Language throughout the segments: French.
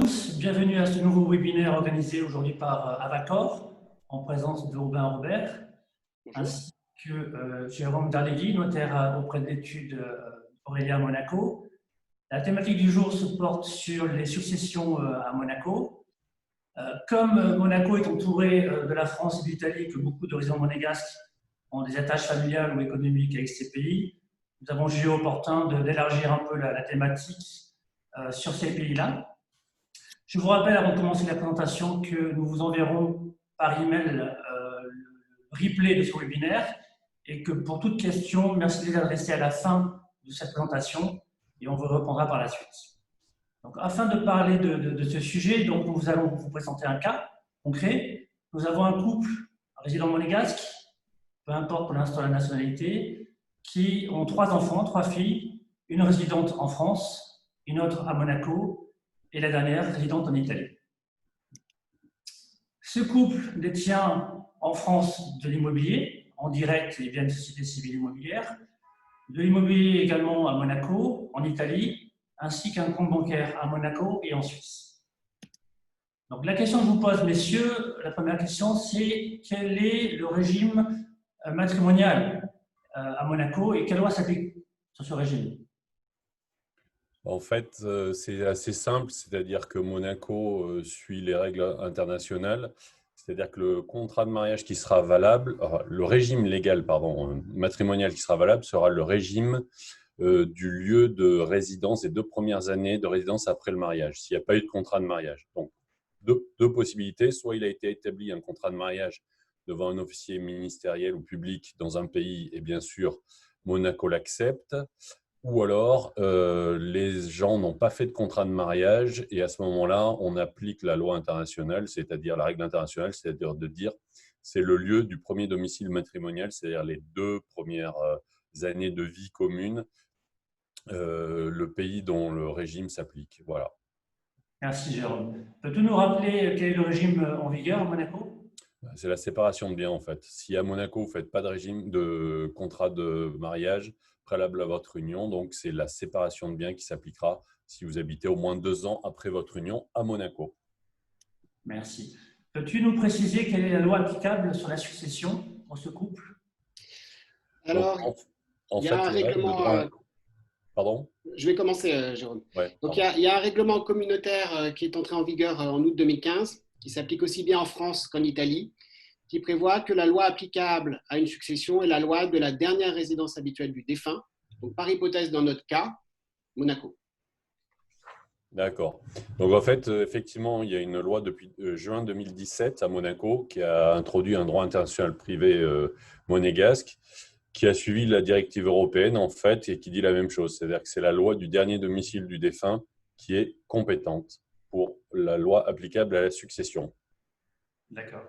tous, bienvenue à ce nouveau webinaire organisé aujourd'hui par Avacor, en présence de Robin Robert, ainsi que Jérôme Darlegui, notaire auprès de l'étude Aurélia Monaco. La thématique du jour se porte sur les successions à Monaco. Comme Monaco est entouré de la France et de l'Italie, que beaucoup de résidents monégasques ont des attaches familiales ou économiques avec ces pays, nous avons jugé opportun d'élargir un peu la thématique sur ces pays-là. Je vous rappelle, avant de commencer la présentation, que nous vous enverrons par email le replay de ce webinaire et que pour toute question, merci de les adresser à la fin de cette présentation et on vous répondra par la suite. Donc, afin de parler de ce sujet, donc, nous allons vous présenter un cas concret. Nous avons un couple résident monégasque, peu importe pour l'instant la nationalité, qui ont 3 enfants, 3 filles, une résidente en France, une autre à Monaco et la dernière résidente en Italie. Ce couple détient en France de l'immobilier, en direct et via une société civile immobilière, de l'immobilier également à Monaco, en Italie, ainsi qu'un compte bancaire à Monaco et en Suisse. Donc la question que je vous pose, messieurs, la première question, c'est quel est le régime matrimonial à Monaco et quelle loi s'applique sur ce régime? En fait, c'est assez simple, c'est-à-dire que Monaco suit les règles internationales, c'est-à-dire que le contrat de mariage qui sera valable, le régime légal, pardon, matrimonial qui sera valable sera le régime du lieu de résidence des 2 premières années de résidence après le mariage, s'il n'y a pas eu de contrat de mariage. Donc, deux possibilités, soit il a été établi un contrat de mariage devant un officier ministériel ou public dans un pays, et bien sûr, Monaco l'accepte. Ou alors, les gens n'ont pas fait de contrat de mariage et à ce moment-là, on applique la loi internationale, c'est-à-dire la règle internationale, c'est-à-dire de dire c'est le lieu du premier domicile matrimonial, c'est-à-dire les 2 premières années de vie commune, le pays dont le régime s'applique. Voilà. Merci Jérôme. Peux-tu nous rappeler quel est le régime en vigueur à Monaco? C'est la séparation de biens en fait. Si à Monaco, vous ne faites pas de régime de contrat de mariage préalable à votre union, donc c'est la séparation de biens qui s'appliquera si vous habitez au moins 2 ans après votre union à Monaco. Merci. Peux-tu nous préciser quelle est la loi applicable sur la succession pour ce couple? Alors, donc, en il y a fait, un les règles de règlement. droit… Pardon? Je vais commencer, Jérôme. Ouais, Donc, pardon. il y a un règlement communautaire qui est entré en vigueur en août 2015, qui s'applique aussi bien en France qu'en Italie, qui prévoit que la loi applicable à une succession est la loi de la dernière résidence habituelle du défunt. Donc, par hypothèse, dans notre cas, Monaco. D'accord. Donc, en fait, effectivement, il y a une loi depuis juin 2017 à Monaco qui a introduit un droit international privé monégasque qui a suivi la directive européenne, en fait, et qui dit la même chose. C'est-à-dire que c'est la loi du dernier domicile du défunt qui est compétente pour la loi applicable à la succession. D'accord.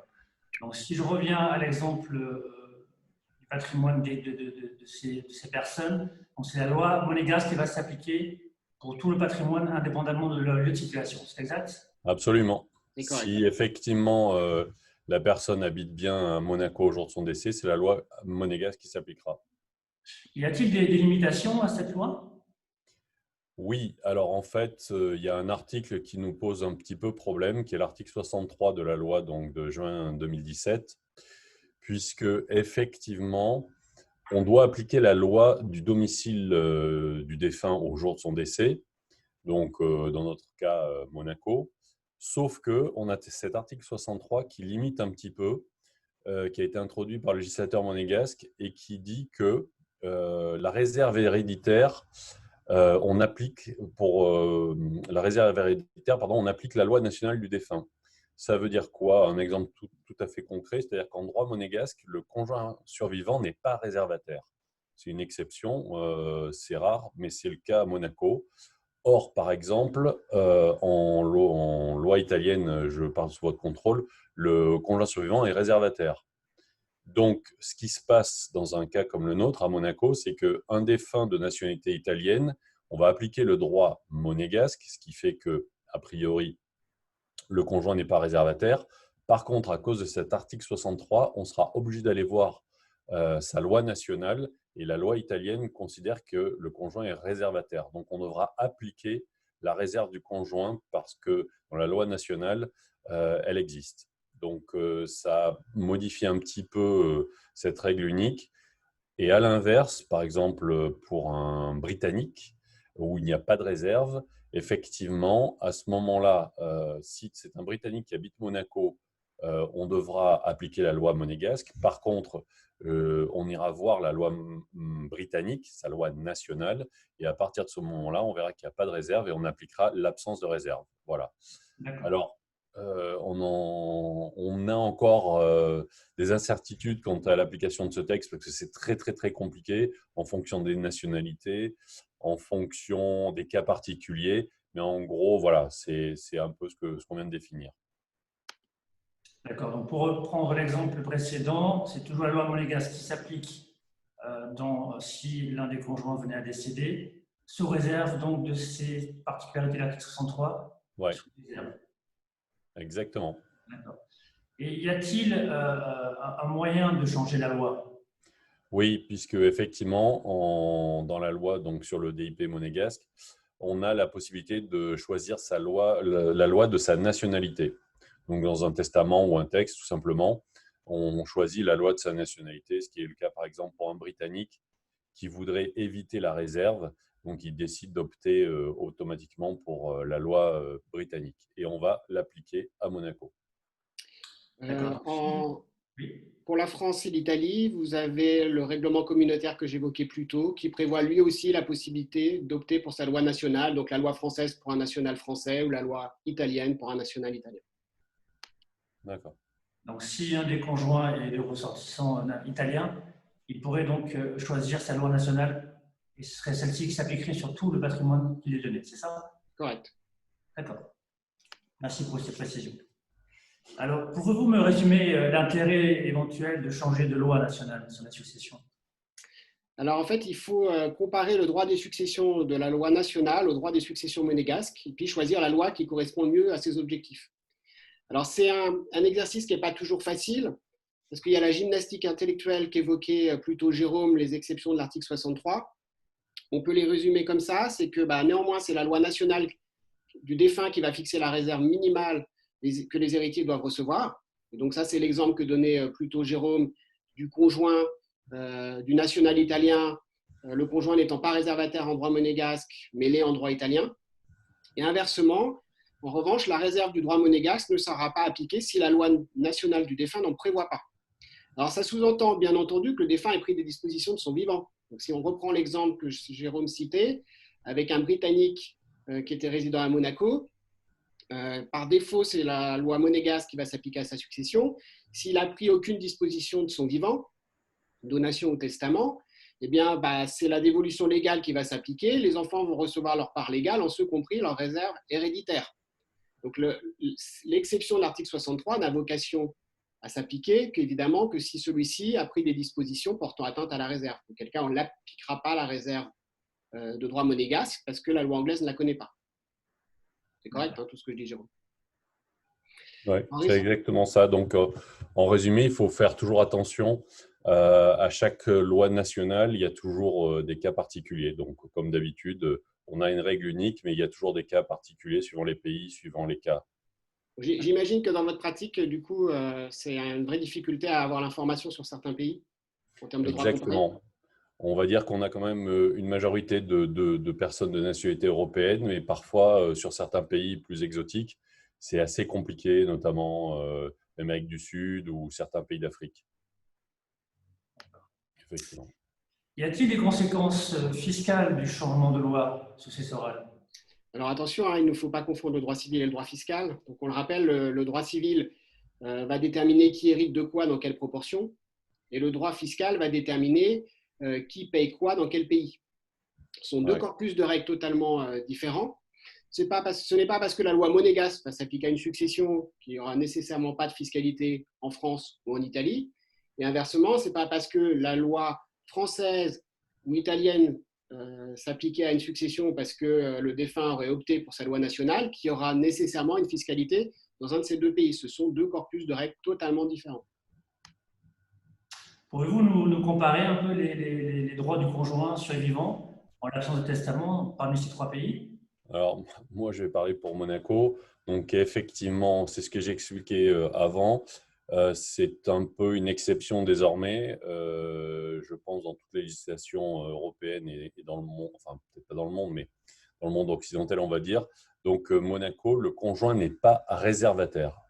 Donc, si je reviens à l'exemple du patrimoine de ces personnes, c'est la loi monégasque qui va s'appliquer pour tout le patrimoine indépendamment de leur lieu de situation. C'est exact? Absolument. C'est correct. Si effectivement la personne habite bien à Monaco au jour de son décès, c'est la loi monégasque qui s'appliquera. Y a-t-il des limitations à cette loi? Oui, alors en fait, il y a un article qui nous pose un petit peu problème, qui est l'article 63 de la loi donc, de juin 2017, puisque effectivement, on doit appliquer la loi du domicile du défunt au jour de son décès, donc dans notre cas Monaco, sauf qu'on a cet article 63 qui limite un petit peu, qui a été introduit par le législateur monégasque et qui dit que la réserve héréditaire, on applique pour la réserve héréditaire, pardon, on applique la loi nationale du défunt. Ça veut dire quoi? Un exemple tout à fait concret, c'est-à-dire qu'en droit monégasque, le conjoint survivant n'est pas réservataire. C'est une exception, c'est rare, mais c'est le cas à Monaco. Or, par exemple, en loi italienne, je parle sous votre contrôle, le conjoint survivant est réservataire. Donc, ce qui se passe dans un cas comme le nôtre à Monaco, c'est qu'un défunt de nationalité italienne, on va appliquer le droit monégasque, ce qui fait que, a priori, le conjoint n'est pas réservataire. Par contre, à cause de cet article 63, on sera obligé d'aller voir sa loi nationale et la loi italienne considère que le conjoint est réservataire. Donc, on devra appliquer la réserve du conjoint parce que dans la loi nationale, elle existe. Donc, ça modifie un petit peu cette règle unique. Et à l'inverse, par exemple, pour un Britannique, où il n'y a pas de réserve, effectivement, à ce moment-là, si c'est un Britannique qui habite Monaco, on devra appliquer la loi monégasque. Par contre, on ira voir la loi britannique, sa loi nationale, et à partir de ce moment-là, on verra qu'il n'y a pas de réserve et on appliquera l'absence de réserve. Voilà. Alors, on a encore des incertitudes quant à l'application de ce texte parce que c'est très, très, très compliqué en fonction des nationalités, en fonction des cas particuliers. Mais en gros, voilà, c'est un peu ce qu'on vient de définir. D'accord. Donc, pour reprendre l'exemple précédent, c'est toujours la loi monégasque qui s'applique si l'un des conjoints venait à décéder, sous réserve donc de ces particularités de l'article 63. Ouais, Sous réserve. exactement. D'accord. Et y a-t-il un moyen de changer la loi? Oui, puisque effectivement, dans la loi donc sur le DIP monégasque, on a la possibilité de choisir sa loi, la loi de sa nationalité. Donc, dans un testament ou un texte, tout simplement, on choisit la loi de sa nationalité, ce qui est le cas, par exemple, pour un Britannique qui voudrait éviter la réserve. Donc, il décide d'opter automatiquement pour la loi britannique. Et on va l'appliquer à Monaco. Oui. Pour la France et l'Italie, vous avez le règlement communautaire que j'évoquais plus tôt, qui prévoit lui aussi la possibilité d'opter pour sa loi nationale, donc la loi française pour un national français ou la loi italienne pour un national italien. D'accord. Donc, si un des conjoints est de ressortissant italien, il pourrait donc choisir sa loi nationale et ce serait celle-ci qui s'appliquerait sur tout le patrimoine qui lui est donné, c'est ça? Correct. D'accord. Merci pour ces précisions. Alors, pouvez-vous me résumer l'intérêt éventuel de changer de loi nationale sur la succession? Alors en fait, il faut comparer le droit des successions de la loi nationale au droit des successions monégasques et puis choisir la loi qui correspond mieux à ses objectifs. Alors c'est un exercice qui n'est pas toujours facile parce qu'il y a la gymnastique intellectuelle qu'évoquait plutôt Jérôme, les exceptions de l'article 63. On peut les résumer comme ça, c'est que néanmoins c'est la loi nationale du défunt qui va fixer la réserve minimale que les héritiers doivent recevoir. Et donc ça c'est l'exemple que donnait plutôt Jérôme du conjoint du national italien, le conjoint n'étant pas réservataire en droit monégasque, mais l'est en droit italien. Et inversement, en revanche, la réserve du droit monégasque ne sera pas appliquée si la loi nationale du défunt n'en prévoit pas. Alors ça sous-entend bien entendu que le défunt ait pris des dispositions de son vivant. Donc si on reprend l'exemple que Jérôme citait, avec un Britannique qui était résident à Monaco, par défaut, c'est la loi monégasque qui va s'appliquer à sa succession. S'il n'a pris aucune disposition de son vivant, donation ou testament, eh bien, c'est la dévolution légale qui va s'appliquer. Les enfants vont recevoir leur part légale, en ce compris leur réserve héréditaire. Donc, l'exception de l'article 63 n'a vocation à s'appliquer qu'évidemment que si celui-ci a pris des dispositions portant atteinte à la réserve. Auquel cas, on n'appliquera pas la réserve de droit monégasque parce que la loi anglaise ne la connaît pas. C'est correct, tout ce que je dis, Jérôme? Oui, c'est exactement ça. Donc, en résumé, il faut faire toujours attention. À chaque loi nationale, il y a toujours des cas particuliers. Donc, comme d'habitude, on a une règle unique, mais il y a toujours des cas particuliers suivant les pays, suivant les cas. J'imagine que dans votre pratique, du coup, c'est une vraie difficulté à avoir l'information sur certains pays en termes de droit comparé. Exactement. On va dire qu'on a quand même une majorité de personnes de nationalité européenne, mais parfois, sur certains pays plus exotiques, c'est assez compliqué, notamment l'Amérique du Sud ou certains pays d'Afrique. Effectivement. Y a-t-il des conséquences fiscales du changement de loi successorale? Alors attention, il ne faut pas confondre le droit civil et le droit fiscal. Donc on le rappelle, le droit civil va déterminer qui hérite de quoi, dans quelle proportion, et le droit fiscal va déterminer qui paye quoi dans quel pays. Ce sont deux corpus de règles totalement différents. Ce n'est pas parce que la loi monégasque s'applique à une succession qu'il n'y aura nécessairement pas de fiscalité en France ou en Italie. Et inversement, ce n'est pas parce que la loi française ou italienne s'appliquait à une succession parce que le défunt aurait opté pour sa loi nationale qu'il y aura nécessairement une fiscalité dans un de ces deux pays. Ce sont deux corpus de règles totalement différents. Pouvez-vous nous comparer un peu les droits du conjoint survivant en l'absence de testament parmi ces trois pays? Alors, moi, je vais parler pour Monaco. Donc, effectivement, c'est ce que j'ai expliqué avant. C'est un peu une exception désormais, je pense, dans toutes les législations européennes et dans le monde, enfin, peut-être pas dans le monde, mais dans le monde occidental, on va dire. Donc, Monaco, le conjoint n'est pas réservataire,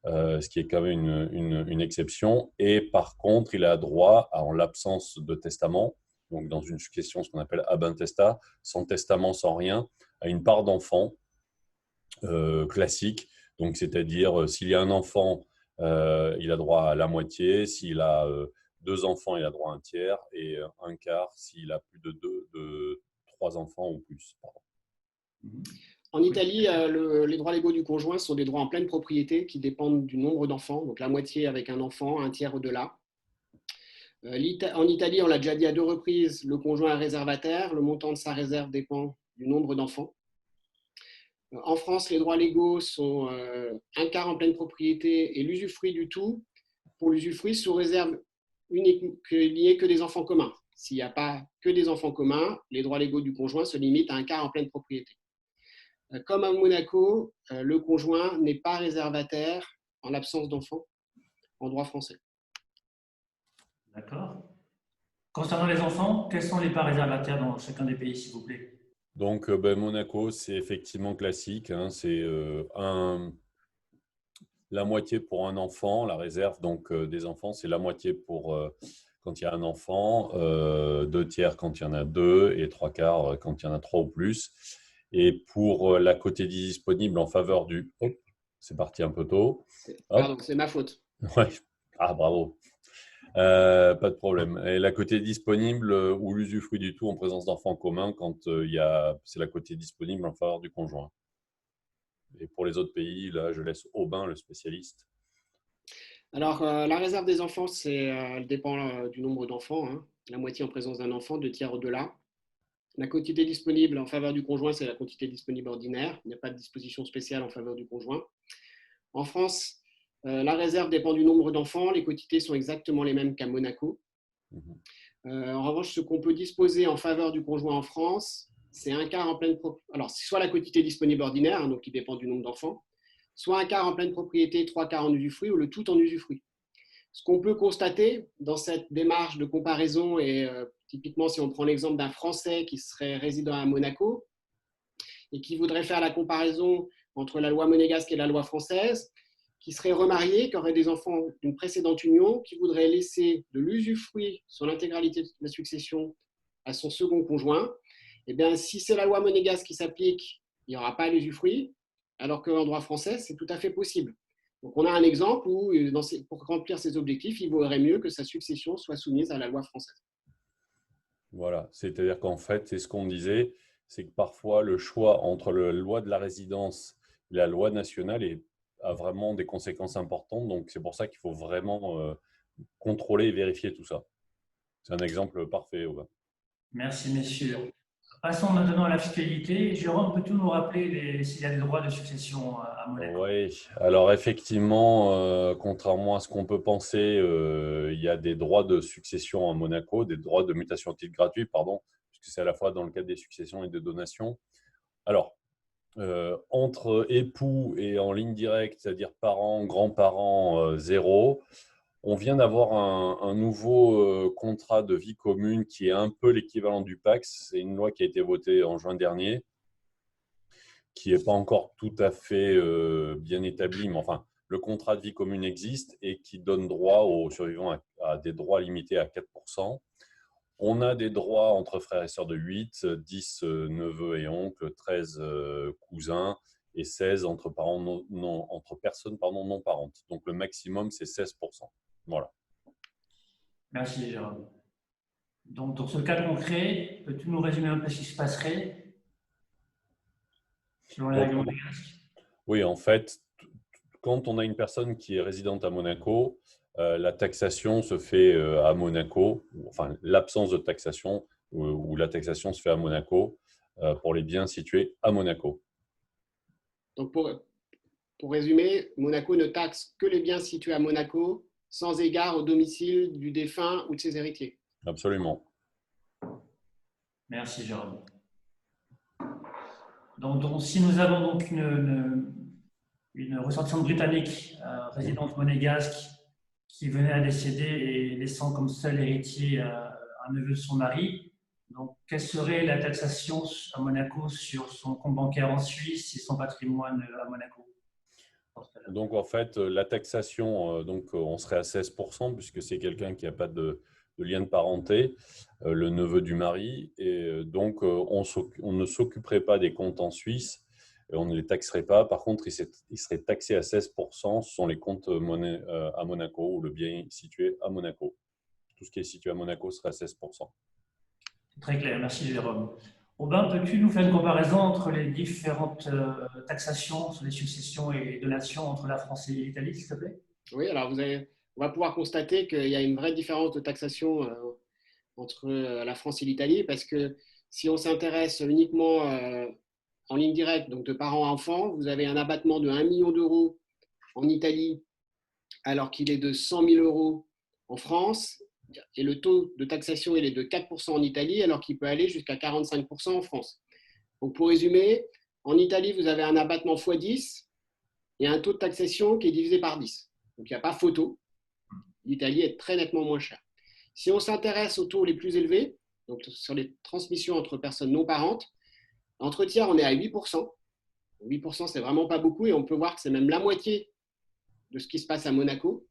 ce qui est quand même une exception. Et par contre, il a droit, en l'absence de testament, donc dans une succession, ce qu'on appelle ab intesta, sans testament, sans rien, à une part d'enfant classique. Donc, c'est-à-dire, s'il y a un enfant, il a droit à la moitié. S'il a deux enfants, il a droit à un tiers. Et un quart s'il a plus de trois enfants ou plus. Pardon. En Italie, les droits légaux du conjoint sont des droits en pleine propriété qui dépendent du nombre d'enfants, donc la moitié avec un enfant, un tiers au-delà. En Italie, on l'a déjà dit à 2 reprises, le conjoint est réservataire, le montant de sa réserve dépend du nombre d'enfants. En France, les droits légaux sont un quart en pleine propriété et l'usufruit du tout, pour l'usufruit sous réserve unique qu'il n'y ait que des enfants communs. S'il n'y a pas que des enfants communs, les droits légaux du conjoint se limitent à un quart en pleine propriété. Comme à Monaco, le conjoint n'est pas réservataire en l'absence d'enfants en droit français. D'accord. Concernant les enfants, quels sont les parts réservataires dans chacun des pays, s'il vous plaît? Donc, Monaco, c'est effectivement classique, hein, c'est la moitié pour un enfant, la réserve donc des enfants, c'est la moitié pour quand il y a un enfant, deux tiers quand il y en a deux et trois quarts quand il y en a trois ou plus. Et pour la quotidie disponible en faveur du… Hop, c'est parti un peu tôt. Pardon, Hop, c'est ma faute. ouais. Ah, bravo. Pas de problème. Et la côté disponible ou l'usufruit du tout en présence d'enfants communs quand c'est la côté disponible en faveur du conjoint. Et pour les autres pays, là, je laisse Aubin, le spécialiste. Alors, la réserve des enfants, elle dépend du nombre d'enfants, hein. La moitié en présence d'un enfant, 2 tiers au-delà. La quantité disponible en faveur du conjoint, c'est la quantité disponible ordinaire. Il n'y a pas de disposition spéciale en faveur du conjoint. En France, la réserve dépend du nombre d'enfants. Les quantités sont exactement les mêmes qu'à Monaco. Mhm. En revanche, ce qu'on peut disposer en faveur du conjoint en France, c'est un quart en pleine propriété. Alors, c'est soit la quantité disponible ordinaire, hein, donc qui dépend du nombre d'enfants, soit un quart en pleine propriété, trois quarts en usufruit, ou le tout en usufruit. Ce qu'on peut constater dans cette démarche de comparaison, et typiquement si on prend l'exemple d'un Français qui serait résident à Monaco et qui voudrait faire la comparaison entre la loi monégasque et la loi française, qui serait remarié, qui aurait des enfants d'une précédente union, qui voudrait laisser de l'usufruit sur l'intégralité de la succession à son second conjoint, eh bien, si c'est la loi monégasque qui s'applique, il n'y aura pas l'usufruit, alors qu'en droit français, c'est tout à fait possible. Donc, on a un exemple où, pour remplir ses objectifs, il vaudrait mieux que sa succession soit soumise à la loi française. Voilà, c'est-à-dire qu'en fait, c'est ce qu'on disait, c'est que parfois le choix entre la loi de la résidence et la loi nationale a vraiment des conséquences importantes. Donc, c'est pour ça qu'il faut vraiment contrôler et vérifier tout ça. C'est un exemple parfait, Aubin. Merci, messieurs. Passons maintenant à la fiscalité. Jérôme, peux-tu nous rappeler s'il y a des droits de succession à Monaco? Oui, alors effectivement, contrairement à ce qu'on peut penser, il y a des droits de succession à Monaco, des droits de mutation à titre gratuit, pardon, puisque c'est à la fois dans le cadre des successions et des donations. Alors, entre époux et en ligne directe, c'est-à-dire parents, grands-parents, zéro, on vient d'avoir un nouveau contrat de vie commune qui est un peu l'équivalent du PACS. C'est une loi qui a été votée en juin dernier, qui n'est pas encore tout à fait bien établie, mais enfin, le contrat de vie commune existe et qui donne droit aux survivants à des droits limités à 4%. On a des droits entre frères et sœurs de 8, 10 neveux et oncles, 13 cousins et 16 entre personnes non parentes. Donc le maximum, c'est 16%. Voilà. Merci, Jérôme. Donc, dans ce cas concret, peux-tu nous résumer un peu ce qui se passerait selon les Donc, règles monégasques? oui, en fait, quand on a une personne qui est résidente à Monaco, la taxation se fait à Monaco, enfin l'absence de taxation ou la taxation se fait à Monaco pour les biens situés à Monaco. Donc, pour résumer, Monaco ne taxe que les biens situés à Monaco, sans égard au domicile du défunt ou de ses héritiers. Absolument. Merci, Jérôme. Donc, si nous avons donc une ressortissante britannique, résidente monégasque, qui venait à décéder et laissant comme seul héritier un neveu de son mari, donc quelle serait la taxation à Monaco sur son compte bancaire en Suisse et son patrimoine à Monaco? Donc, en fait, la taxation, on serait à 16%, puisque c'est quelqu'un qui n'a pas de lien de parenté, le neveu du mari. Et donc, on ne s'occuperait pas des comptes en Suisse, et on ne les taxerait pas. Par contre, il serait taxé à 16%. Ce sont les comptes à Monaco ou le bien situé à Monaco. Tout ce qui est situé à Monaco serait à 16%. Très clair, merci Jérôme. Aubin, peux-tu nous faire une comparaison entre les différentes taxations sur les successions et donations entre la France et l'Italie, s'il te plaît? Oui, alors on va pouvoir constater qu'il y a une vraie différence de taxation entre la France et l'Italie, parce que si on s'intéresse uniquement en ligne directe, donc de parents à enfants, vous avez un abattement de 1 million d'euros en Italie, alors qu'il est de 100 000 euros en France, et le taux de taxation il est de 4% en Italie, alors qu'il peut aller jusqu'à 45% en France. Donc pour résumer, en Italie, vous avez un abattement x10 et un taux de taxation qui est divisé par 10. Donc il n'y a pas photo. L'Italie est très nettement moins chère. Si on s'intéresse aux taux les plus élevés, donc sur les transmissions entre personnes non parentes, entre tiers, on est à 8%. 8%, c'est vraiment pas beaucoup, et on peut voir que c'est même la moitié de ce qui se passe à Monaco,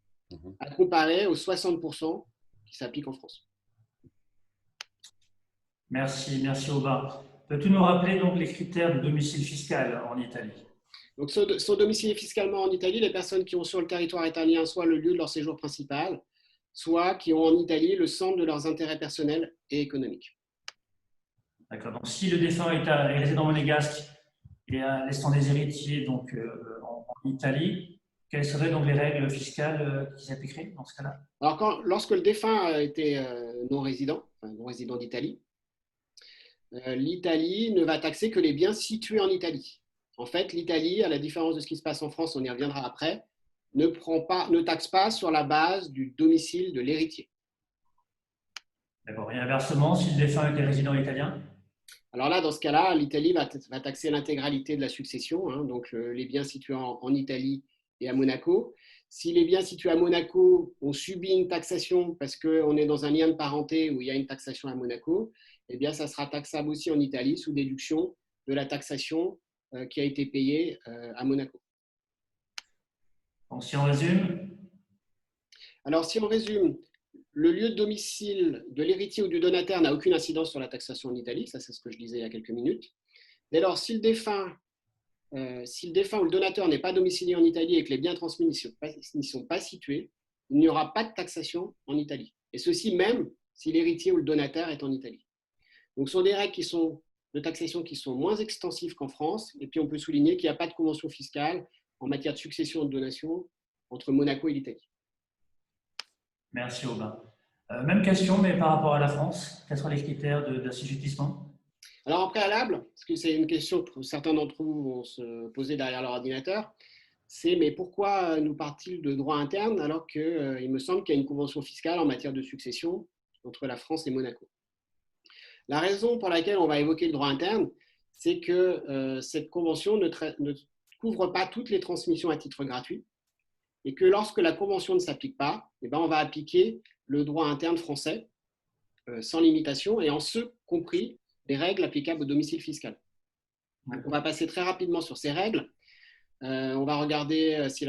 à comparer aux 60% qui s'appliquent en France. Merci Aubin. Peux-tu nous rappeler donc les critères de domicile fiscal en Italie? Donc, sont domiciliés fiscalement en Italie les personnes qui ont sur le territoire italien soit le lieu de leur séjour principal, soit qui ont en Italie le centre de leurs intérêts personnels et économiques. D'accord. Donc, si le défunt est résident monégasque et laissant des héritiers donc, en Italie, quelles seraient donc les règles fiscales qui s'appliqueraient dans ce cas-là? Alors, lorsque le défunt était non-résident d'Italie, l'Italie ne va taxer que les biens situés en Italie. En fait, l'Italie, à la différence de ce qui se passe en France, on y reviendra après, ne taxe pas sur la base du domicile de l'héritier. D'accord. Et inversement, si le défunt était résident italien? Alors là, dans ce cas-là, l'Italie va taxer l'intégralité de la succession, hein, donc les biens situés en Italie et à Monaco. Si les biens situés à Monaco ont subi une taxation parce qu'on est dans un lien de parenté où il y a une taxation à Monaco, eh bien, ça sera taxable aussi en Italie sous déduction de la taxation qui a été payée à Monaco. Donc, si on résume? Alors, si on résume, le lieu de domicile de l'héritier ou du donataire n'a aucune incidence sur la taxation en Italie, ça c'est ce que je disais il y a quelques minutes. Dès lors, si le défunt ou le donateur n'est pas domicilié en Italie et que les biens transmis n'y sont pas situés, il n'y aura pas de taxation en Italie. Et ceci même si l'héritier ou le donataire est en Italie. Donc, ce sont des règles de taxation qui sont moins extensives qu'en France. Et puis, on peut souligner qu'il n'y a pas de convention fiscale en matière de succession et de donation entre Monaco et l'Italie. Merci Aubin. Même question, mais par rapport à la France, quels sont les critères d'assujettissement? Alors, en préalable, parce que c'est une question que certains d'entre vous vont se poser derrière leur ordinateur, c'est mais pourquoi nous parle-t-il de droit interne alors qu'il me semble qu'il y a une convention fiscale en matière de succession entre la France et Monaco? La raison pour laquelle on va évoquer le droit interne, c'est que cette convention ne couvre pas toutes les transmissions à titre gratuit et que lorsque la convention ne s'applique pas, eh bien, on va appliquer le droit interne français sans limitation et en ce compris les règles applicables au domicile fiscal. Donc, on va passer très rapidement sur ces règles. On va regarder si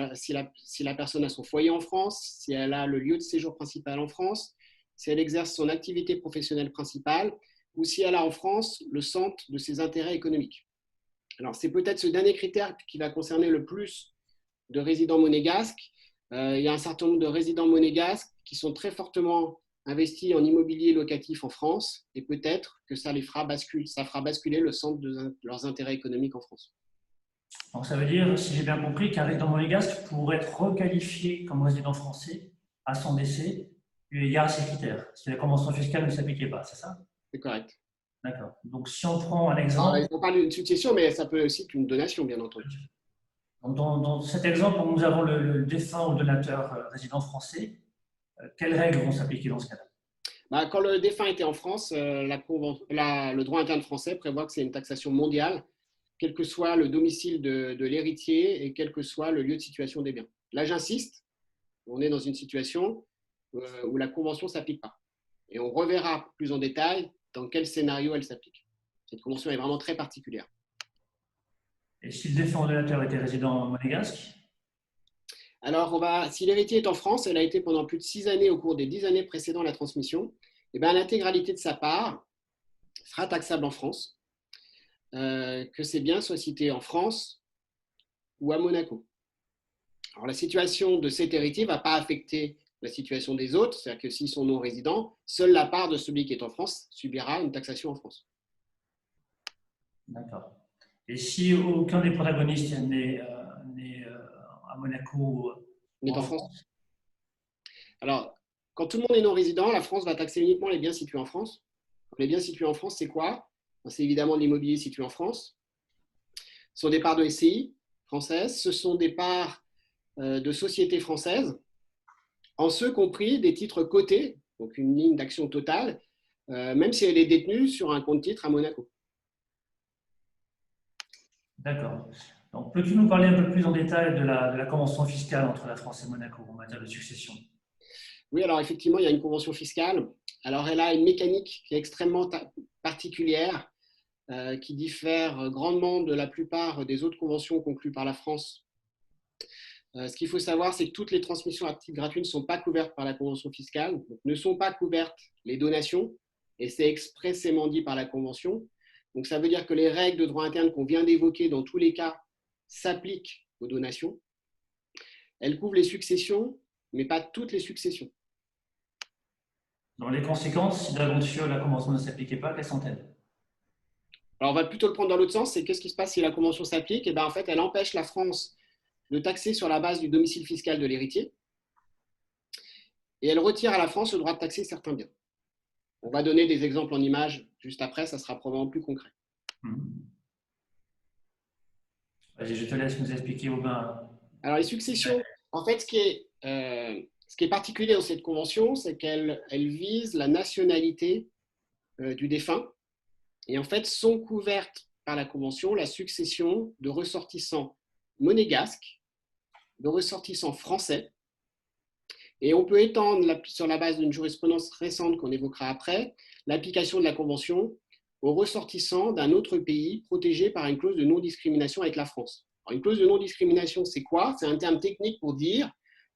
la personne a son foyer en France, si elle a le lieu de séjour principal en France, si elle exerce son activité professionnelle principale ou si elle a en France le centre de ses intérêts économiques. Alors, c'est peut-être ce dernier critère qui va concerner le plus de résidents monégasques. Il y a un certain nombre de résidents monégasques qui sont très fortement investis en immobilier locatif en France et peut-être que ça fera basculer le centre de leurs intérêts économiques en France. Donc, ça veut dire, si j'ai bien compris, qu'un résident monégasque pourrait être requalifié comme résident français à son décès, eu égard à ces critères, si la convention fiscale ne s'appliquait pas, c'est ça? C'est correct. D'accord. Donc, si on prend un exemple… Alors, on parle d'une succession, mais ça peut aussi être une donation, bien entendu. Dans cet exemple, nous avons le défunt ou donateur résident français. Quelles règles vont s'appliquer dans ce cas-là? Quand le défunt était en France, le droit interne français prévoit que c'est une taxation mondiale quel que soit le domicile de l'héritier et quel que soit le lieu de situation des biens. Là, j'insiste, on est dans une situation où la convention ne s'applique pas. Et on reverra plus en détail dans quel scénario elle s'applique. Cette convention est vraiment très particulière. Et si le défunt donateur était résident monégasque? Alors, si l'héritier est en France, elle a été pendant plus de 6 années au cours des 10 années précédant la transmission, et bien, l'intégralité de sa part sera taxable en France, que ces biens soient cités en France ou à Monaco. Alors, la situation de cet héritier ne va pas affecter la situation des autres, c'est-à-dire que s'ils sont non résidents, seule la part de celui qui est en France subira une taxation en France. D'accord. Et si aucun des protagonistes n'est à Monaco On est en France. Alors, quand tout le monde est non résident, la France va taxer uniquement les biens situés en France. Les biens situés en France, c'est quoi? C'est évidemment de l'immobilier situé en France. Ce sont des parts de SCI françaises, ce sont des parts de sociétés françaises, en ce compris des titres cotés, donc une ligne d'action totale, même si elle est détenue sur un compte titre à Monaco. D'accord. Donc, peux-tu nous parler un peu plus en détail de la convention fiscale entre la France et Monaco en matière de succession? Oui, alors effectivement, il y a une convention fiscale. Alors, elle a une mécanique qui est extrêmement particulière, qui diffère grandement de la plupart des autres conventions conclues par la France. Ce qu'il faut savoir, c'est que toutes les transmissions à titre gratuit ne sont pas couvertes par la convention fiscale, donc ne sont pas couvertes les donations, et c'est expressément dit par la convention. Donc, ça veut dire que les règles de droit interne qu'on vient d'évoquer dans tous les cas s'appliquent aux donations. Elles couvrent les successions, mais pas toutes les successions. Dans les conséquences, si d'aventure la convention ne s'appliquait pas, quelles sont-elles? Alors, on va plutôt le prendre dans l'autre sens, c'est qu'est-ce qui se passe si la convention s'applique? Et bien, en fait, elle empêche la France de taxer sur la base du domicile fiscal de l'héritier, et elle retire à la France le droit de taxer certains biens. On va donner des exemples en images juste après, ça sera probablement plus concret. Vas-y, je te laisse nous expliquer, Aubin. Alors, les successions, en fait, ce qui est particulier dans cette convention, c'est qu'elle vise la nationalité du défunt, et en fait, sont couvertes par la convention la succession de ressortissants monégasques, de ressortissants français, et on peut étendre, sur la base d'une jurisprudence récente qu'on évoquera après, l'application de la convention aux ressortissants d'un autre pays protégé par une clause de non-discrimination avec la France. Alors, une clause de non-discrimination, c'est quoi? C'est un terme technique pour dire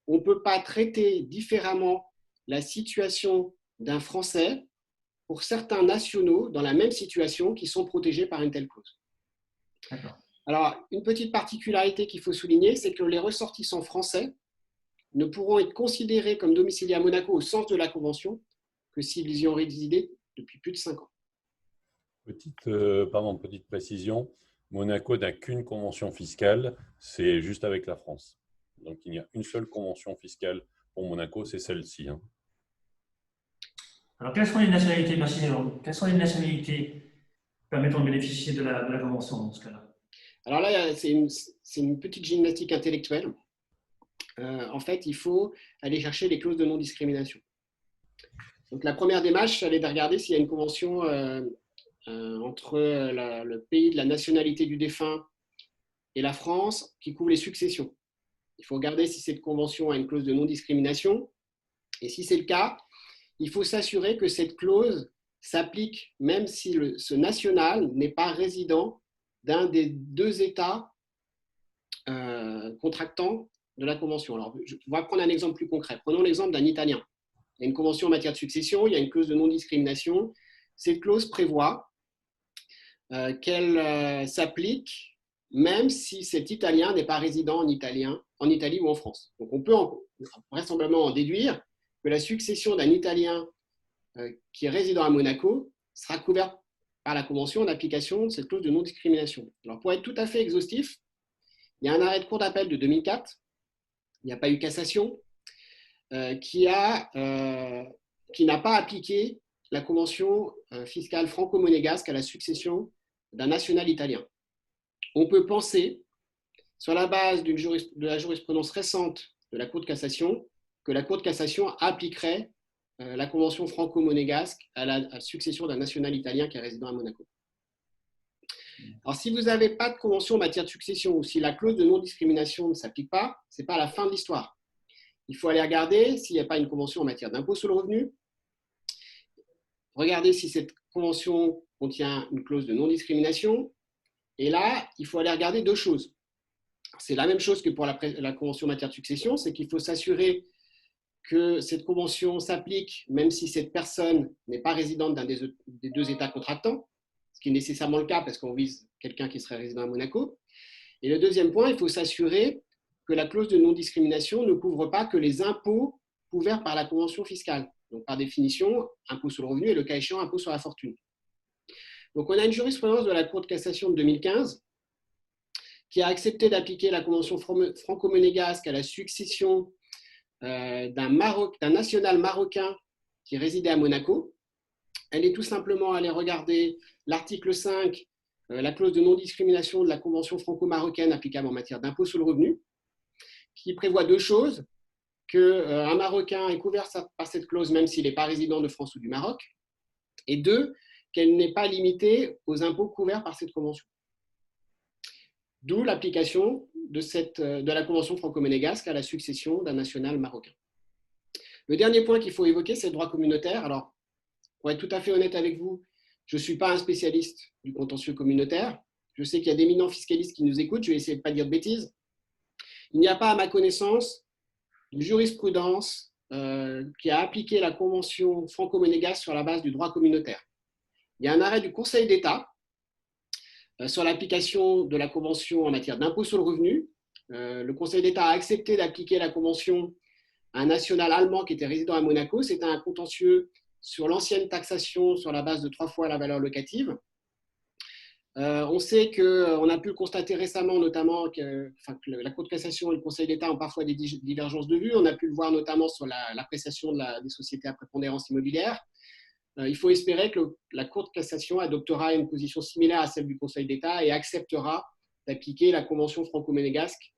on ne peut pas traiter différemment la situation d'un Français pour certains nationaux dans la même situation qui sont protégés par une telle clause. Alors, une petite particularité qu'il faut souligner, c'est que les ressortissants français ne pourront être considérés comme domiciliés à Monaco au sens de la Convention que s'ils y ont résidé depuis plus de 5 ans. Petite précision, Monaco n'a qu'une convention fiscale, c'est juste avec la France. Donc, il y a une seule convention fiscale pour Monaco, c'est celle-ci. Alors, quelles sont les nationalités, merci Jérôme, quelles sont les nationalités permettant de bénéficier de la convention dans ce cas-là? Alors là, c'est une petite gymnastique intellectuelle. En fait, il faut aller chercher les clauses de non-discrimination. Donc, la première démarche, c'est de regarder s'il y a une convention entre le pays de la nationalité du défunt et la France qui couvre les successions. Il faut regarder si cette convention a une clause de non-discrimination. Et si c'est le cas, il faut s'assurer que cette clause s'applique même si ce national n'est pas résident d'un des deux États contractants de la convention. Alors, on va prendre un exemple plus concret. Prenons l'exemple d'un Italien. Il y a une convention en matière de succession, il y a une clause de non-discrimination. Cette clause prévoit qu'elle s'applique même si cet Italien n'est pas résident en Italie ou en France. Donc, on peut vraisemblablement en déduire que la succession d'un Italien qui est résident à Monaco sera couverte par la Convention en application de cette clause de non-discrimination. Alors, pour être tout à fait exhaustif, il y a un arrêt de cour d'appel de 2004, il n'y a pas eu cassation, qui n'a pas appliqué la Convention fiscale franco-monégasque à la succession d'un national italien. On peut penser, sur la base de la jurisprudence récente de la Cour de cassation, que la Cour de cassation appliquerait la convention franco-monégasque à la succession d'un national italien qui est résident à Monaco. Alors, si vous n'avez pas de convention en matière de succession ou si la clause de non-discrimination ne s'applique pas, ce n'est pas la fin de l'histoire. Il faut aller regarder s'il n'y a pas une convention en matière d'impôt sur le revenu. Regardez si cette convention contient une clause de non-discrimination. Et là, il faut aller regarder deux choses. C'est la même chose que pour la convention en matière de succession, c'est qu'il faut s'assurer que cette convention s'applique même si cette personne n'est pas résidente d'un des deux États contractants, ce qui est nécessairement le cas parce qu'on vise quelqu'un qui serait résident à Monaco. Et le deuxième point, il faut s'assurer que la clause de non-discrimination ne couvre pas que les impôts couverts par la convention fiscale. Donc, par définition, impôt sur le revenu et le cas échéant, impôt sur la fortune. Donc, on a une jurisprudence de la Cour de cassation de 2015 qui a accepté d'appliquer la convention franco-monégasque à la succession d'un national marocain qui résidait à Monaco. Elle est tout simplement allée regarder l'article 5, la clause de non-discrimination de la convention franco-marocaine applicable en matière d'impôt sur le revenu, qui prévoit deux choses, qu'un Marocain est couvert par cette clause même s'il n'est pas résident de France ou du Maroc, et deux, qu'elle n'est pas limitée aux impôts couverts par cette convention. D'où l'application de la convention franco-monégasque à la succession d'un national marocain. Le dernier point qu'il faut évoquer, c'est le droit communautaire. Alors, pour être tout à fait honnête avec vous, je ne suis pas un spécialiste du contentieux communautaire. Je sais qu'il y a d'éminents fiscalistes qui nous écoutent, je vais essayer de ne pas dire de bêtises. Il n'y a pas, à ma connaissance, de jurisprudence qui a appliqué la convention franco-monégasque sur la base du droit communautaire. Il y a un arrêt du Conseil d'État sur l'application de la convention en matière d'impôt sur le revenu. Le Conseil d'État a accepté d'appliquer la convention à un national allemand qui était résident à Monaco. C'était un contentieux sur l'ancienne taxation sur la base de 3 fois la valeur locative. On sait qu'on a pu le constater récemment, notamment que la Cour de cassation et le Conseil d'État ont parfois des divergences de vues. On a pu le voir notamment sur l'appréciation des sociétés à prépondérance immobilière. Il faut espérer que la Cour de cassation adoptera une position similaire à celle du Conseil d'État et acceptera d'appliquer la convention franco-monégasque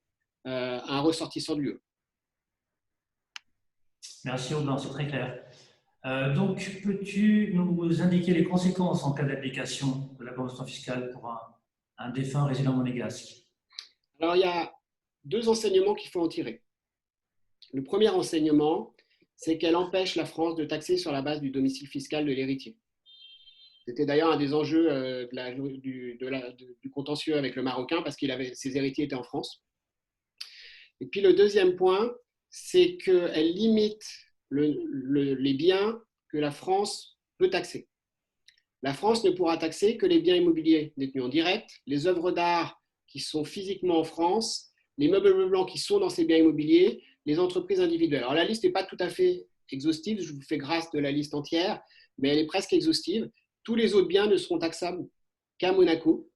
à un ressortissant de l'UE. Merci Aubin, c'est très clair. Donc, peux-tu nous indiquer les conséquences en cas d'application de la convention fiscale pour un défunt résident monégasque? Alors, il y a deux enseignements qu'il faut en tirer. Le premier enseignement, c'est qu'elle empêche la France de taxer sur la base du domicile fiscal de l'héritier. C'était d'ailleurs un des enjeux du contentieux avec le Marocain parce que ses héritiers étaient en France. Et puis le deuxième point, c'est qu'elle limite les biens que la France peut taxer. La France ne pourra taxer que les biens immobiliers détenus en direct, les œuvres d'art qui sont physiquement en France, les meubles blancs qui sont dans ces biens immobiliers, les entreprises individuelles. Alors la liste n'est pas tout à fait exhaustive, je vous fais grâce de la liste entière, mais elle est presque exhaustive. Tous les autres biens ne seront taxables qu'à Monaco,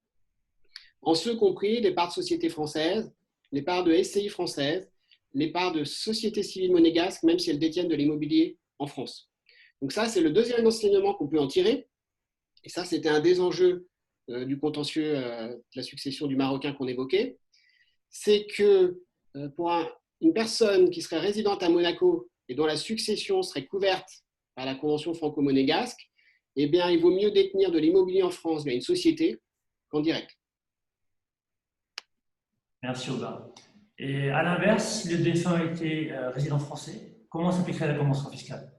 en ce compris les parts de sociétés françaises, les parts de SCI françaises, les parts de sociétés civiles monégasques, même si elles détiennent de l'immobilier en France. Donc ça, c'est le deuxième enseignement qu'on peut en tirer. Et ça, c'était un des enjeux du contentieux de la succession du Marocain qu'on évoquait. C'est que pour une personne qui serait résidente à Monaco et dont la succession serait couverte par la convention franco-monégasque, eh bien, il vaut mieux détenir de l'immobilier en France via une société qu'en direct. Merci Aubin. Et à l'inverse, si le défunt était résident français, comment s'appliquerait la convention fiscale?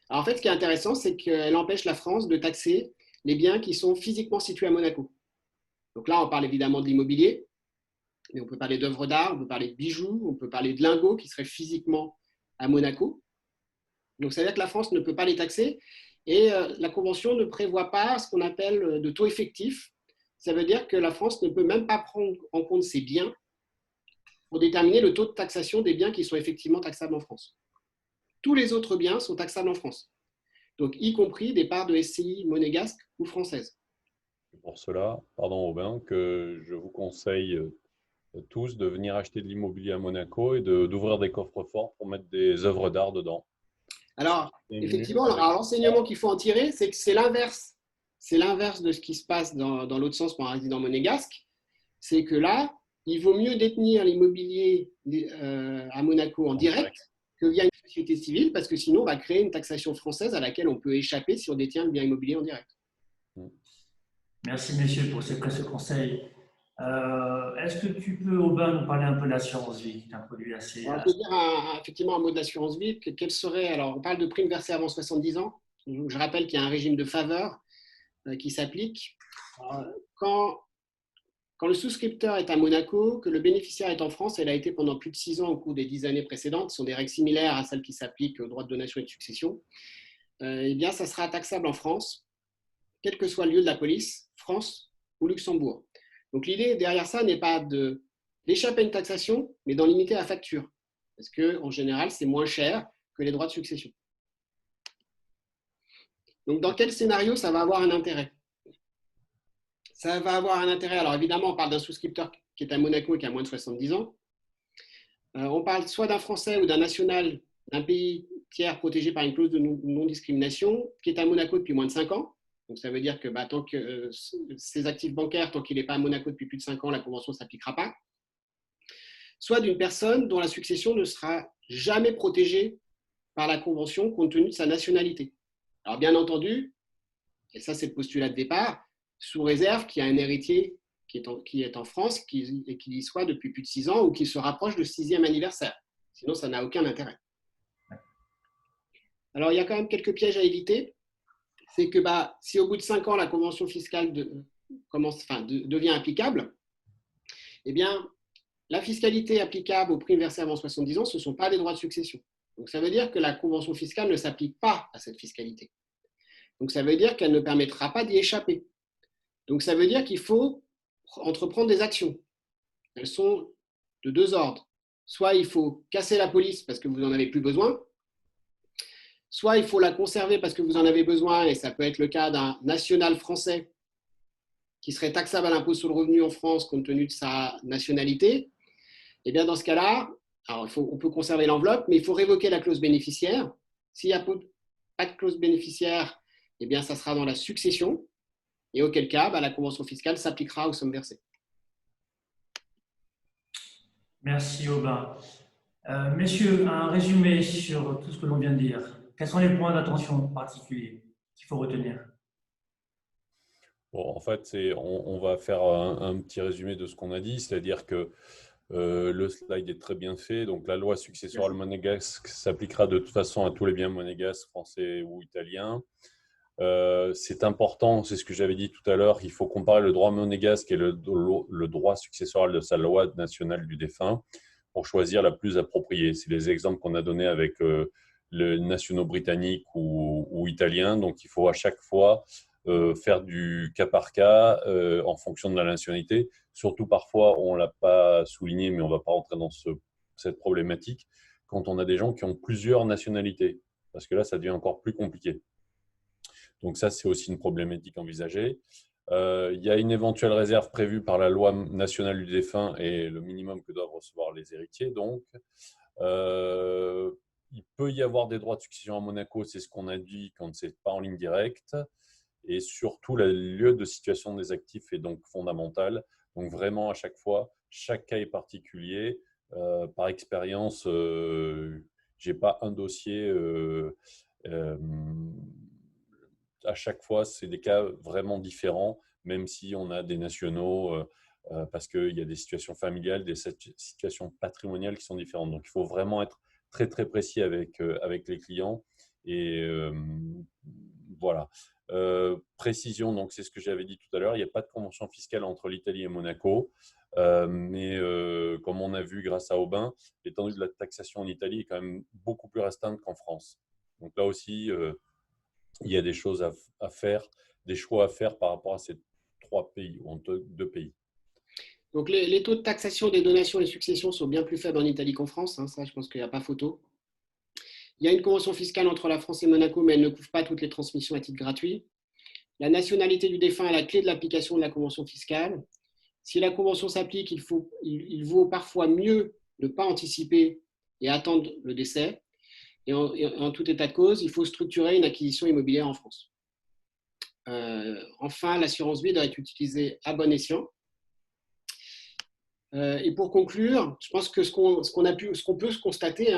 Alors, en fait, ce qui est intéressant, c'est qu'elle empêche la France de taxer les biens qui sont physiquement situés à Monaco. Donc là, on parle évidemment de l'immobilier, mais on peut parler d'œuvres d'art, on peut parler de bijoux, on peut parler de lingots qui seraient physiquement à Monaco. Donc, ça veut dire que la France ne peut pas les taxer et la Convention ne prévoit pas ce qu'on appelle de taux effectif. Ça veut dire que la France ne peut même pas prendre en compte ces biens pour déterminer le taux de taxation des biens qui sont effectivement taxables en France. Tous les autres biens sont taxables en France, donc y compris des parts de SCI monégasques ou françaises. C'est pour cela, pardon Aubin, que je vous conseille tous de venir acheter de l'immobilier à Monaco et d'ouvrir des coffres forts pour mettre des œuvres d'art dedans. Alors, effectivement, l'enseignement qu'il faut en tirer, c'est que c'est l'inverse. C'est l'inverse de ce qui se passe dans l'autre sens pour un résident monégasque. C'est que là, il vaut mieux détenir l'immobilier à Monaco en direct que via une société civile, parce que sinon, on va créer une taxation française à laquelle on peut échapper si on détient le bien immobilier en direct. Merci, messieurs, pour ces précieux conseils. Est-ce que tu peux, Aubin, nous parler un peu de l'assurance vie, qui est un produit assez… Alors, je peux dire effectivement un mot de l'assurance vie. Quel serait, alors, on parle de primes versées avant 70 ans. Je rappelle qu'il y a un régime de faveur qui s'applique. Quand, quand le souscripteur est à Monaco, que le bénéficiaire est en France, elle a été pendant plus de 6 ans au cours des 10 années précédentes, ce sont des règles similaires à celles qui s'appliquent aux droits de donation et de succession, eh bien, ça sera taxable en France, quel que soit le lieu de la police, France ou Luxembourg. Donc l'idée derrière ça n'est pas d'échapper à une taxation, mais d'en limiter la facture. Parce qu'en général, c'est moins cher que les droits de succession. Donc dans quel scénario ça va avoir un intérêt? Ça va avoir un intérêt, alors évidemment, on parle d'un souscripteur qui est à Monaco et qui a moins de 70 ans. On parle soit d'un Français ou d'un national d'un pays tiers protégé par une clause de non-discrimination qui est à Monaco depuis moins de 5 ans. Donc ça veut dire que tant que ses actifs bancaires, tant qu'il n'est pas à Monaco depuis plus de 5 ans, la convention ne s'appliquera pas. Soit d'une personne dont la succession ne sera jamais protégée par la convention compte tenu de sa nationalité. Alors bien entendu, et ça c'est le postulat de départ, sous réserve qu'il y a un héritier qui est en France et qui y soit depuis plus de 6 ans ou qui se rapproche du 6e anniversaire. Sinon, ça n'a aucun intérêt. Alors, il y a quand même quelques pièges à éviter. C'est que si au bout de 5 ans, la convention fiscale devient applicable, eh bien, la fiscalité applicable aux primes versées avant 70 ans, ce ne sont pas des droits de succession. Donc, ça veut dire que la convention fiscale ne s'applique pas à cette fiscalité. Donc, ça veut dire qu'elle ne permettra pas d'y échapper. Donc, ça veut dire qu'il faut entreprendre des actions. Elles sont de 2 ordres. Soit il faut casser la police parce que vous n'en avez plus besoin, soit il faut la conserver parce que vous en avez besoin, et ça peut être le cas d'un national français qui serait taxable à l'impôt sur le revenu en France compte tenu de sa nationalité. Et bien dans ce cas-là, on peut conserver l'enveloppe, mais il faut révoquer la clause bénéficiaire. S'il n'y a pas de clause bénéficiaire, eh bien ça sera dans la succession, et auquel cas, la convention fiscale s'appliquera aux sommes versées. Merci, Aubin. Messieurs, un résumé sur tout ce que l'on vient de dire. Quels sont les points d'attention particuliers qu'il faut retenir? Bon, en fait, on va faire un petit résumé de ce qu'on a dit, c'est-à-dire que le slide est très bien fait. Donc, la loi successorale monégasque s'appliquera de toute façon à tous les biens monégasques, français ou italiens. C'est important, c'est ce que j'avais dit tout à l'heure, il faut comparer le droit monégasque et le droit successoral de sa loi nationale du défunt pour choisir la plus appropriée. C'est les exemples qu'on a donnés avec les nationaux britanniques ou italiens. Donc, il faut à chaque fois faire du cas par cas en fonction de la nationalité. Surtout, parfois, on ne l'a pas souligné, mais on ne va pas rentrer dans cette problématique, quand on a des gens qui ont plusieurs nationalités, parce que là, ça devient encore plus compliqué. Donc ça, c'est aussi une problématique envisagée. Il y a une éventuelle réserve prévue par la loi nationale du défunt et le minimum que doivent recevoir les héritiers. Donc, il peut y avoir des droits de succession à Monaco, c'est ce qu'on a dit quand ce n'est pas en ligne directe. Et surtout, le lieu de situation des actifs est donc fondamental. Donc vraiment, à chaque fois, chaque cas est particulier. Par expérience, je n'ai pas un dossier… à chaque fois, c'est des cas vraiment différents, même si on a des nationaux, parce qu'il y a des situations familiales, des situations patrimoniales qui sont différentes. Donc, il faut vraiment être très, très précis avec les clients. Et voilà. Précision, donc c'est ce que j'avais dit tout à l'heure, il n'y a pas de convention fiscale entre l'Italie et Monaco. Mais comme on a vu grâce à Aubin, l'étendue de la taxation en Italie est quand même beaucoup plus restreinte qu'en France. Donc là aussi, il y a des choses à faire, des choix à faire par rapport à ces 3 pays ou 2 pays. Donc les taux de taxation des donations et successions sont bien plus faibles en Italie qu'en France. Ça, je pense qu'il n'y a pas photo. Il y a une convention fiscale entre la France et Monaco, mais elle ne couvre pas toutes les transmissions à titre gratuit. La nationalité du défunt est la clé de l'application de la convention fiscale. Si la convention s'applique, il vaut parfois mieux ne pas anticiper et attendre le décès. Et en tout état de cause, il faut structurer une acquisition immobilière en France. Enfin, l'assurance vie doit être utilisée à bon escient. Et pour conclure, je pense que ce qu'on peut se constater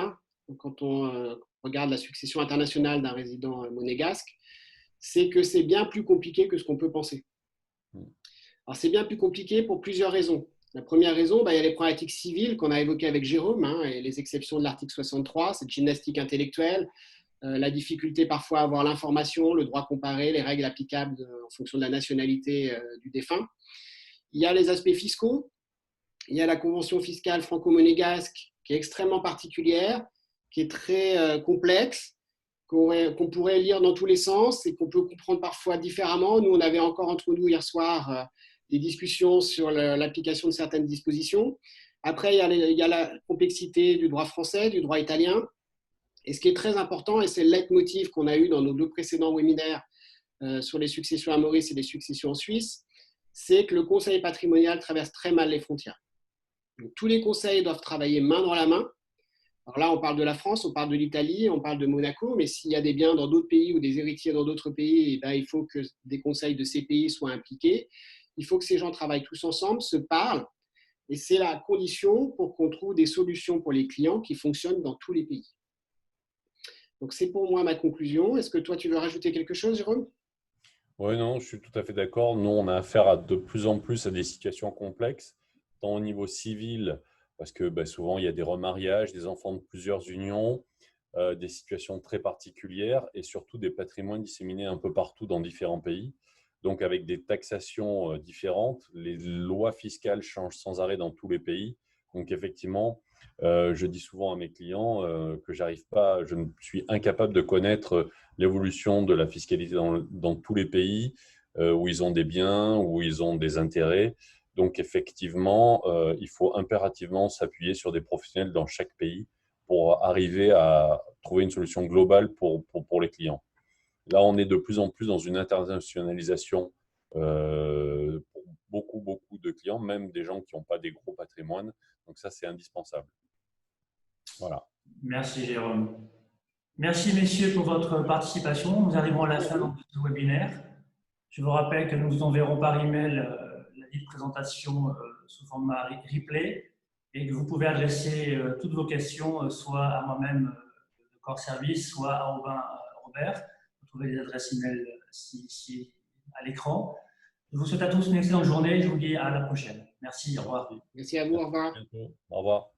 quand on regarde la succession internationale d'un résident monégasque, c'est que c'est bien plus compliqué que ce qu'on peut penser. Alors, c'est bien plus compliqué pour plusieurs raisons. La première raison, il y a les problématiques civiles qu'on a évoquées avec Jérôme, et les exceptions de l'article 63, cette gymnastique intellectuelle, la difficulté parfois à avoir l'information, le droit comparé, les règles applicables en fonction de la nationalité du défunt. Il y a les aspects fiscaux, il y a la convention fiscale franco-monégasque qui est extrêmement particulière, qui est très complexe, qu'on pourrait lire dans tous les sens et qu'on peut comprendre parfois différemment. Nous, on avait encore entre nous hier soir des discussions sur l'application de certaines dispositions. Après, il y a la complexité du droit français, du droit italien. Et ce qui est très important, et c'est le leitmotiv qu'on a eu dans nos 2 précédents webinaires sur les successions à Maurice et les successions en Suisse, c'est que le conseil patrimonial traverse très mal les frontières. Donc, tous les conseils doivent travailler main dans la main. Alors là, on parle de la France, on parle de l'Italie, on parle de Monaco, mais s'il y a des biens dans d'autres pays ou des héritiers dans d'autres pays, il faut que des conseils de ces pays soient impliqués. Il faut que ces gens travaillent tous ensemble, se parlent, et c'est la condition pour qu'on trouve des solutions pour les clients qui fonctionnent dans tous les pays. Donc, c'est pour moi ma conclusion. Est-ce que toi, tu veux rajouter quelque chose, Jérôme? Oui, non, je suis tout à fait d'accord. Nous, on a affaire de plus en plus à des situations complexes, tant au niveau civil, parce que souvent, il y a des remariages, des enfants de plusieurs unions, des situations très particulières et surtout des patrimoines disséminés un peu partout dans différents pays. Donc, avec des taxations différentes, les lois fiscales changent sans arrêt dans tous les pays. Donc, effectivement, je dis souvent à mes clients que je ne suis incapable de connaître l'évolution de la fiscalité dans tous les pays où ils ont des biens, où ils ont des intérêts. Donc, effectivement, il faut impérativement s'appuyer sur des professionnels dans chaque pays pour arriver à trouver une solution globale pour les clients. Là, on est de plus en plus dans une internationalisation pour beaucoup de clients, même des gens qui n'ont pas des gros patrimoines. Donc ça, c'est indispensable. Voilà. Merci Jérôme. Merci messieurs pour votre participation. Nous arrivons à la fin de ce webinaire. Je vous rappelle que nous vous enverrons par email la dite présentation sous format replay et que vous pouvez adresser toutes vos questions soit à moi-même de Core Service, soit à Aubin Robert. Vous trouvez les adresses email ici à l'écran. Je vous souhaite à tous une excellente journée et je vous dis à la prochaine. Merci, au revoir. Merci à vous, au revoir. Au revoir.